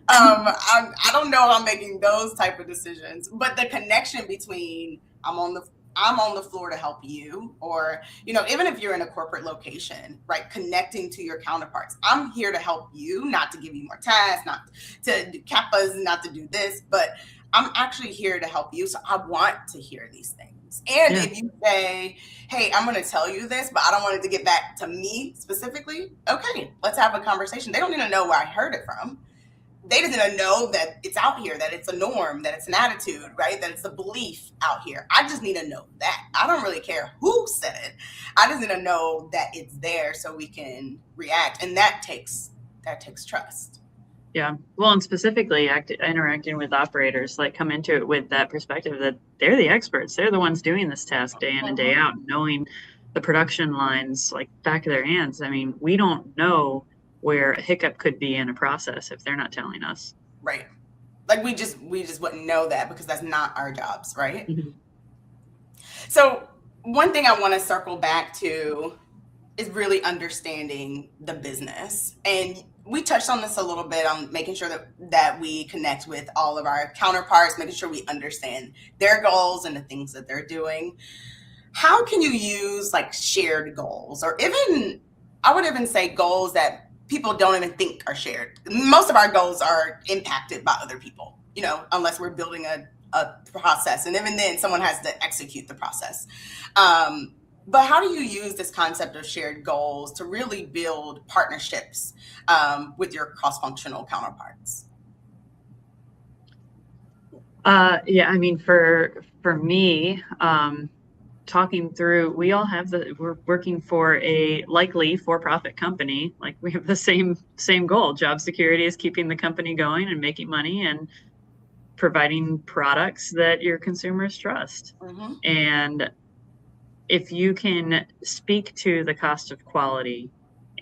I don't know if I'm making those type of decisions. But the connection between I'm on the floor to help you, or, you know, even if you're in a corporate location, right, connecting to your counterparts. I'm here to help you, not to give you more tasks, not to do CAPAs, not to do this, but I'm actually here to help you. So I want to hear these things. And if you say, hey, I'm going to tell you this, but I don't want it to get back to me specifically. Okay, let's have a conversation. They don't need to know where I heard it from. They just need to know that it's out here, that it's a norm, that it's an attitude, right? That it's a belief out here. I just need to know that. I don't really care who said it. I just need to know that it's there so we can react. And that takes trust. Yeah. Well, and specifically interacting with operators, like come into it with that perspective that they're the experts. They're the ones doing this task day in and day out, knowing the production lines like back of their hands. I mean, we don't know where a hiccup could be in a process if they're not telling us. Right. Like we just wouldn't know that because that's not our jobs, right? So one thing I want to circle back to is really understanding the business. And we touched on this a little bit on making sure that we connect with all of our counterparts, making sure we understand their goals and the things that they're doing. How can you use like shared goals, or even, I would even say goals that people don't even think are shared? Most of our goals are impacted by other people, you know, unless we're building a process. And even then someone has to execute the process. But how do you use this concept of shared goals to really build partnerships with your cross-functional counterparts? Yeah, I mean, for me, talking through, we're working for a likely for-profit company. Like we have the same goal. Job security is keeping the company going and making money and providing products that your consumers trust. And if you can speak to the cost of quality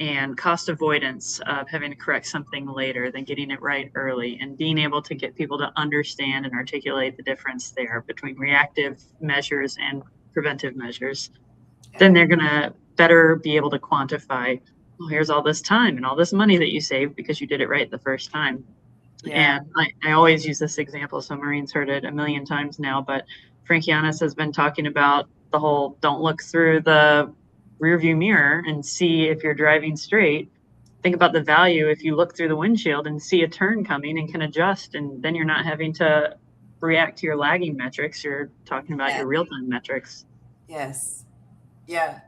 and cost avoidance of having to correct something later than getting it right early, and being able to get people to understand and articulate the difference there between reactive measures and preventive measures, then they're going to better be able to quantify, well, here's all this time and all this money that you saved because you did it right the first time. And I always use this example, so Morrine's heard it a million times now, but Frank Yanis has been talking about the whole don't look through the rearview mirror and see if you're driving straight. Think about the value if you look through the windshield and see a turn coming and can adjust, and then you're not having to react to your lagging metrics. You're talking about your real-time metrics. Yes. Yeah.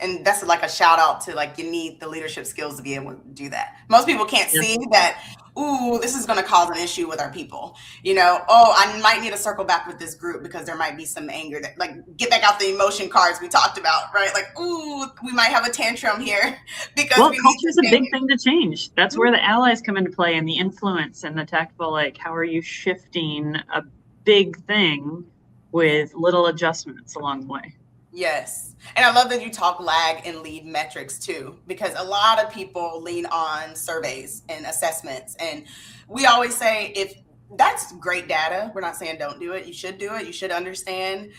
And that's like a shout out to, like, you need the leadership skills to be able to do that. Most people can't see that, ooh, this is going to cause an issue with our people. You know, oh, I might need to circle back with this group because there might be some anger that, like, get back out the emotion cards we talked about, right? Like, ooh, we might have a tantrum here because culture is a big thing to change. That's where the allies come into play, and the influence and the tactful, like, how are you shifting a big thing with little adjustments along the way? Yes. And I love that you talk lag and lead metrics too, because a lot of people lean on surveys and assessments. And we always say, if that's great data, we're not saying don't do it. You should do it. You should understand,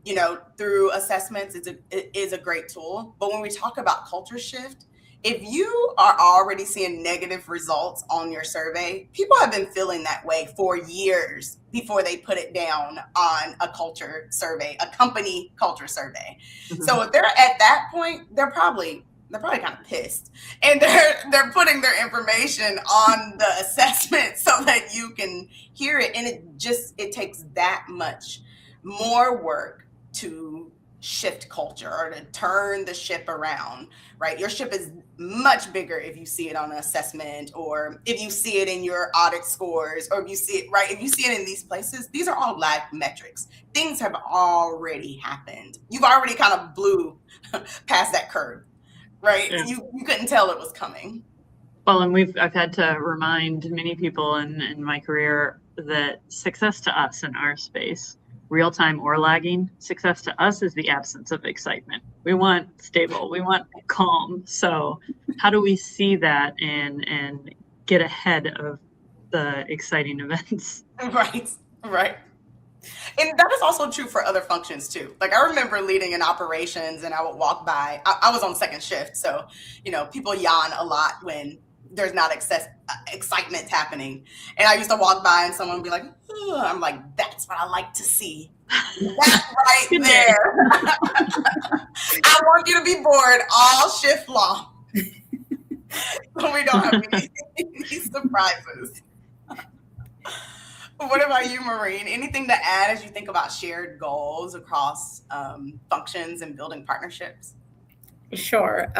you know, through assessments, it is a great tool. But when we talk about culture shift, if you are already seeing negative results on your survey, people have been feeling that way for years before they put it down on a culture survey, a company culture survey. So if they're at that point, they're probably kind of pissed, and they're putting their information on the assessment so that you can hear it. And it takes that much more work to shift culture or to turn the ship around, right? Your ship is much bigger if you see it on an assessment, or if you see it in your audit scores, or if you see it, right? If you see it in these places, these are all lag metrics. Things have already happened. You've already kind of blew past that curve, right? Yeah. You couldn't tell it was coming. Well, and I've had to remind many people in my career that success to us in our space, real time or lagging, success to us is the absence of excitement. We want stable, we want calm. So how do we see that and get ahead of the exciting events? Right, right. And that is also true for other functions too. Like I remember leading in operations and I would walk by, I was on second shift. So, people yawn a lot when there's not excitement happening. And I used to walk by and someone would be like, "Ugh." I'm like, that's what I like to see. That right there. I want you to be bored all shift long. So we don't have any surprises. What about you, Morrine? Anything to add as you think about shared goals across functions and building partnerships? Sure.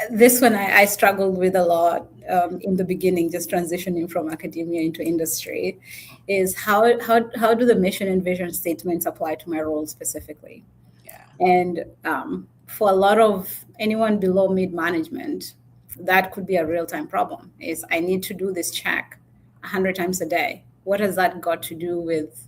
This one I struggled with a lot in the beginning, just transitioning from academia into industry, is how do the mission and vision statements apply to my role specifically? Yeah. And for a lot of anyone below mid management, that could be a real time problem. Is I need to do this check 100 times a day. What has that got to do with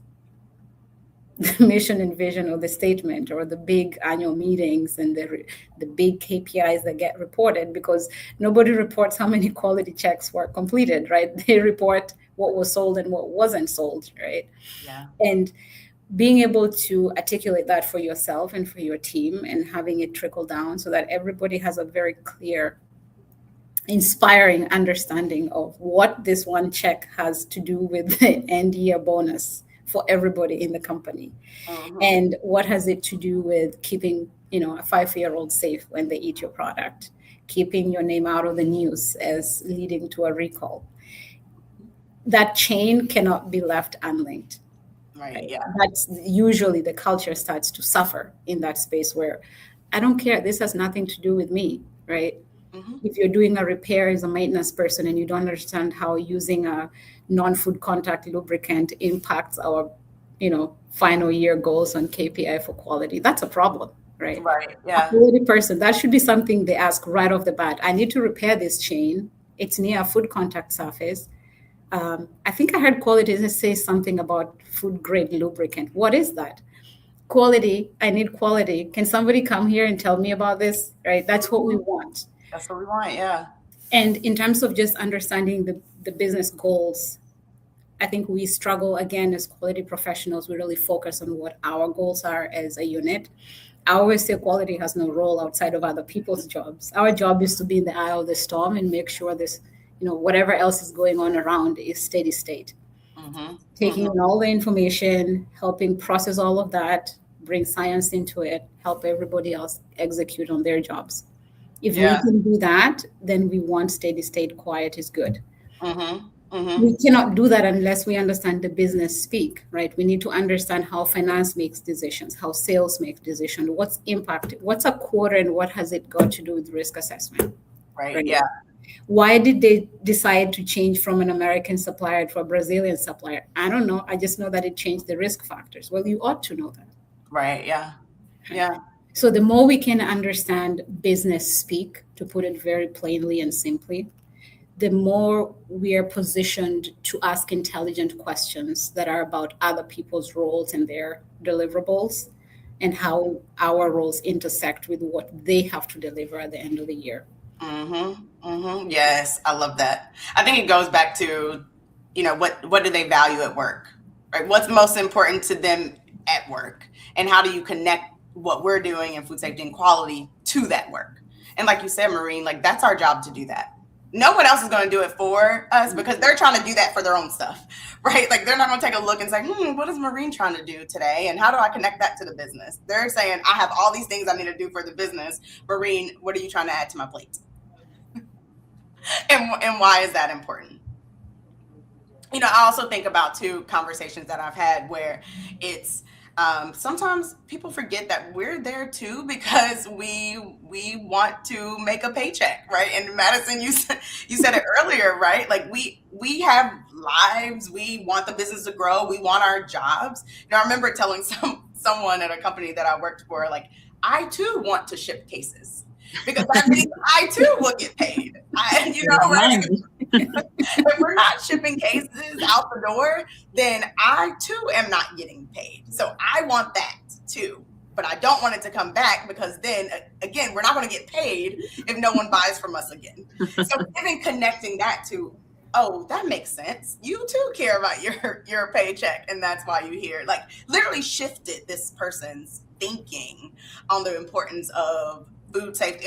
the mission and vision or the statement or the big annual meetings and the big KPIs that get reported? Because nobody reports how many quality checks were completed, right? They report what was sold and what wasn't sold, right? Yeah. And being able to articulate that for yourself and for your team and having it trickle down so that everybody has a very clear, inspiring understanding of what this one check has to do with the end year bonus for everybody in the company. Mm-hmm. And what has it to do with keeping, a 5-year-old safe when they eat your product, keeping your name out of the news as leading to a recall. That chain cannot be left unlinked. Right. Yeah. That's usually the culture starts to suffer in that space where I don't care. This has nothing to do with me, right? Mm-hmm. If you're doing a repair as a maintenance person and you don't understand how using a non-food contact lubricant impacts our, final year goals on KPI for quality, that's a problem, right? Right. Yeah. A quality person, that should be something they ask right off the bat. I need to repair this chain. It's near a food contact surface. I think I heard quality say something about food grade lubricant. What is that? Quality. I need quality. Can somebody come here and tell me about this? Right. That's what we want. That's what we want. Yeah. And in terms of just understanding the business goals, I think we struggle again as quality professionals. We really focus on what our goals are as a unit. I always say quality has no role outside of other people's jobs. Our job is to be in the eye of the storm and make sure this, whatever else is going on around is steady state. Mm-hmm. Taking in all the information, helping process all of that, bring science into it, help everybody else execute on their jobs. If we can do that, then we want steady state. Quiet is good. Mm-hmm. Mm-hmm. We cannot do that unless we understand the business speak, right? We need to understand how finance makes decisions, how sales make decisions, what's impacted, what's a quarter, and what has it got to do with risk assessment. Right. Yeah. Why did they decide to change from an American supplier to a Brazilian supplier? I don't know. I just know that it changed the risk factors. Well, you ought to know that. Right. Yeah. Yeah. So the more we can understand business speak, to put it very plainly and simply, the more we are positioned to ask intelligent questions that are about other people's roles and their deliverables and how our roles intersect with what they have to deliver at the end of the year. Mm-hmm. Mm-hmm. Yes, I love that. I think it goes back to, what do they value at work, right? What's most important to them at work, and how do you connect what we're doing in food safety and quality to that work? And like you said, Morrine, like that's our job to do that. No one else is going to do it for us because they're trying to do that for their own stuff, right? Like they're not going to take a look and say, what is Morrine trying to do today? And how do I connect that to the business? They're saying, I have all these things I need to do for the business. Morrine, what are you trying to add to my plate? And why is that important? I also think about two conversations that I've had where it's, Sometimes people forget that we're there too because we want to make a paycheck, right? And Madison, you said it earlier, right? Like we have lives. We want the business to grow. We want our jobs. I remember telling someone at a company that I worked for, like, I too want to ship cases because that means I too will get paid. Right? If we're not shipping cases out the door, then I too am not getting paid. So I want that too, but I don't want it to come back because then again, we're not going to get paid if no one buys from us again. So even connecting that to, oh, that makes sense. You too care about your paycheck, and that's why you're here. Like literally shifted this person's thinking on the importance of food safety.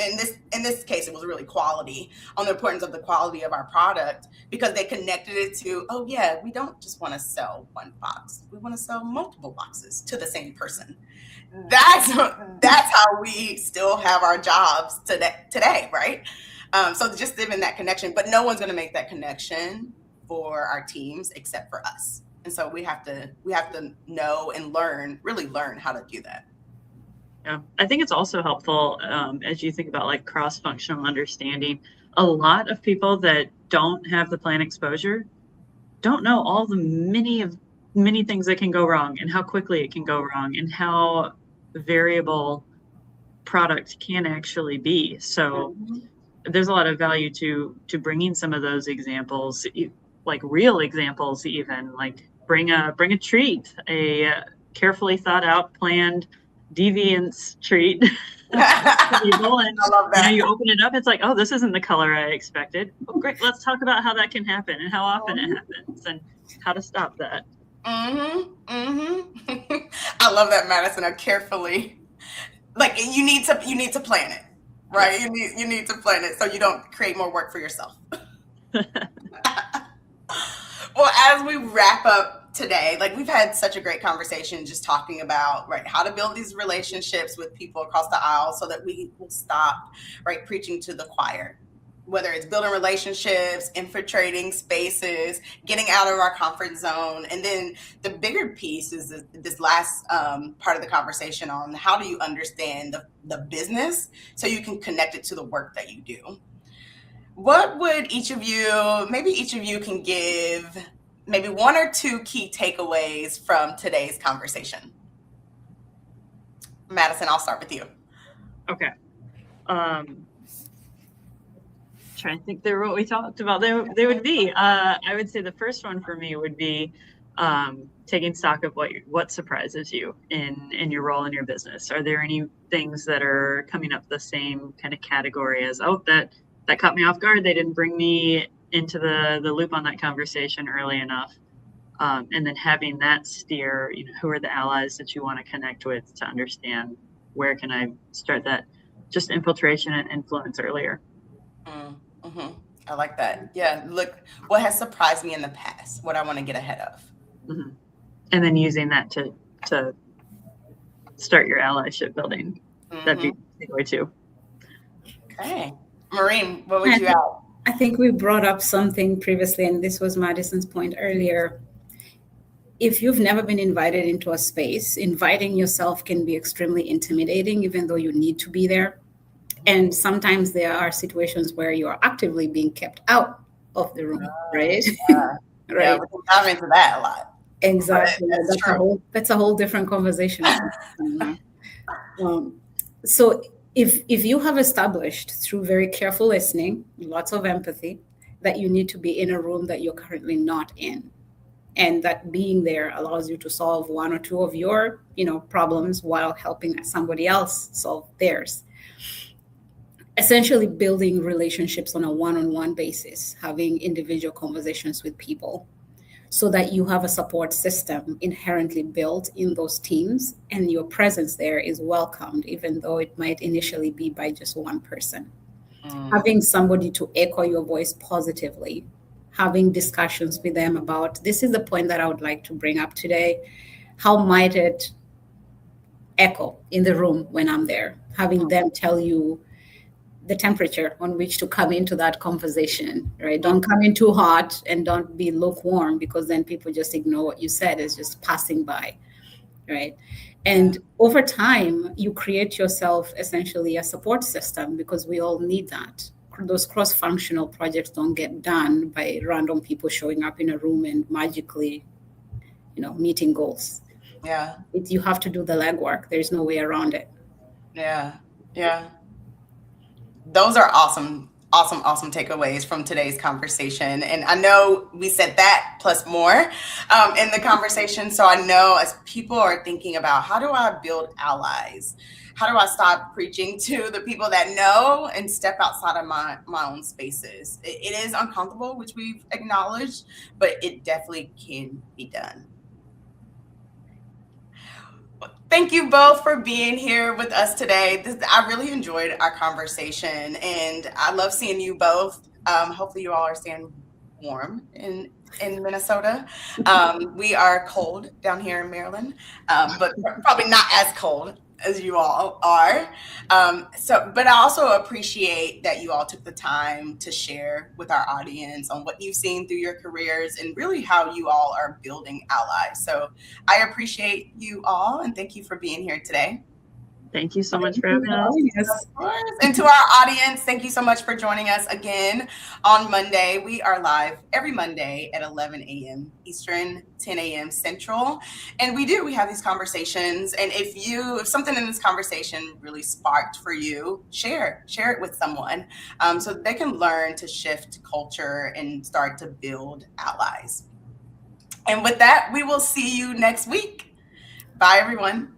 In this case, it was really quality, on the importance of the quality of our product, because they connected it to, oh yeah, we don't just want to sell one box. We want to sell multiple boxes to the same person. That's how we still have our jobs today, right? So just living that connection, but no one's going to make that connection for our teams except for us. And so we have to know and really learn how to do that. Yeah, I think it's also helpful as you think about like cross-functional understanding. A lot of people that don't have the plant exposure don't know all the many things that can go wrong and how quickly it can go wrong and how variable product can actually be. So there's a lot of value to bringing some of those examples, like real examples, even like bring a treat, a carefully thought out, planned deviance treat. And, I love that. You open it up, it's like, oh, this isn't the color I expected. Oh, great. Let's talk about how that can happen and how often it happens and how to stop that. I love that, Madison. I carefully, like you need to plan it, right? You need to plan it so you don't create more work for yourself. Well, as we wrap up today, like we've had such a great conversation just talking about, right, how to build these relationships with people across the aisle so that we will stop, right, preaching to the choir, whether it's building relationships, infiltrating spaces, getting out of our comfort zone. And then the bigger piece is this last part of the conversation on how do you understand the business so you can connect it to the work that you do. What would each of you can give maybe one or two key takeaways from today's conversation? Madison, I'll start with you. Okay. Trying to think through what we talked about. They would be. I would say the first one for me would be taking stock of what surprises you in your role in your business. Are there any things that are coming up the same kind of category as, oh, that caught me off guard. They didn't bring me into the loop on that conversation early enough. And then having that steer, who are the allies that you want to connect with to understand where can I start that just infiltration and influence earlier. Mm-hmm. I like that. Yeah. Look, what has surprised me in the past, what I want to get ahead of. Mm-hmm. And then using that to start your allyship building. Mm-hmm. That'd be a good way too. Okay. Morrine, what would you add? I think we brought up something previously, and this was Madison's point earlier. If you've never been invited into a space, inviting yourself can be extremely intimidating, even though you need to be there. And sometimes there are situations where you are actively being kept out of the room, right? Yeah. Right. Yeah, we can dive into that a lot. Exactly. That's a whole different conversation. So if you have established through very careful listening, lots of empathy, that you need to be in a room that you're currently not in, and that being there allows you to solve one or two of your, problems while helping somebody else solve theirs. Essentially building relationships on a one-on-one basis, having individual conversations with people so that you have a support system inherently built in those teams and your presence there is welcomed, even though it might initially be by just one person. Having somebody to echo your voice positively, having discussions with them about, this is the point that I would like to bring up today. How might it echo in the room when I'm there? Having them tell you the temperature on which to come into that conversation, right? Don't come in too hot and don't be lukewarm, because then people just ignore what you said as just passing by, right? And over time, you create yourself essentially a support system because we all need that. Those cross-functional projects don't get done by random people showing up in a room and magically, meeting goals. Yeah. You have to do the legwork. There's no way around it. Yeah. Yeah. Those are awesome takeaways from today's conversation. And I know we said that plus more in the conversation. So I know as people are thinking about how do I build allies? How do I stop preaching to the people that know and step outside of my own spaces? It is uncomfortable, which we've acknowledged, but it definitely can be done. Thank you both for being here with us today. I really enjoyed our conversation, and I love seeing you both. Hopefully you all are staying warm in Minnesota. We are cold down here in Maryland, but probably not as cold as you all are. But I also appreciate that you all took the time to share with our audience on what you've seen through your careers and really how you all are building allies. So I appreciate you all and thank you for being here today. Thank you so much for having us. Of course. And to our audience, thank you so much for joining us again on Monday. We are live every Monday at 11 a.m. Eastern, 10 a.m. Central. And we have these conversations. And if something in this conversation really sparked for you, share it with someone so that they can learn to shift culture and start to build allies. And with that, we will see you next week. Bye, everyone.